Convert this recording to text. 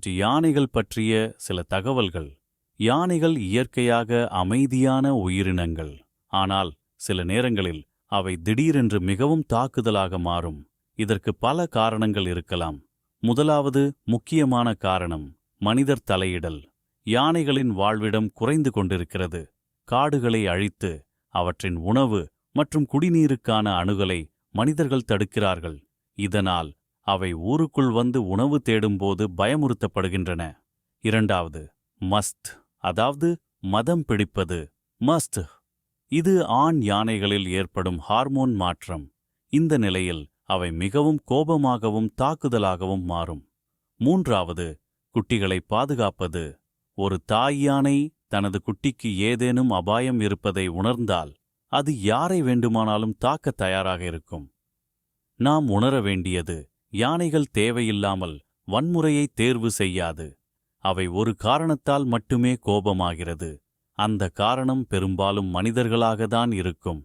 யானைகள் பற்றிய சில தகவல்கள். யானைகள் இயற்கையாக அமைதியான உயிரினங்கள். ஆனால் சில நேரங்களில் அவை திடீரென்று மிகவும் தாக்குதலாக மாறும். இதற்கு பல காரணங்கள் இருக்கலாம். முதலாவது முக்கியமான காரணம் மனிதர் தலையிடல். யானைகளின் வாழ்விடம் குறைந்து கொண்டிருக்கிறது. காடுகளை அழித்து அவற்றின் உணவு மற்றும் குடிநீருக்கான அணுகலை மனிதர்கள் தடுக்கிறார்கள். இதனால் அவை ஊருக்குள் வந்து உணவு தேடும்போது பயமுறுத்தப்படுகின்றன. இரண்டாவது மஸ்த், அதாவது மதம் பிடிப்பது. மஸ்த் இது ஆண் யானைகளில் ஏற்படும் ஹார்மோன் மாற்றம். இந்த நிலையில் அவை மிகவும் கோபமாகவும் தாக்குதலாகவும் மாறும். மூன்றாவது குட்டிகளை பாதுகாப்பது. ஒரு தாய் யானை தனது குட்டிக்கு ஏதேனும் அபாயம் இருப்பதை உணர்ந்தால் அது யாரை வேண்டுமானாலும் தாக்கத் தயாராக இருக்கும். நாம் உணர வேண்டியது, யானைகள் தேவையில்லாமல் வன்முறையை தேர்வு செய்யாது. அவை ஒரு காரணத்தால் மட்டுமே கோபமாகிறது. அந்த காரணம் பெரும்பாலும் மனிதர்களாகத்தான் இருக்கும்.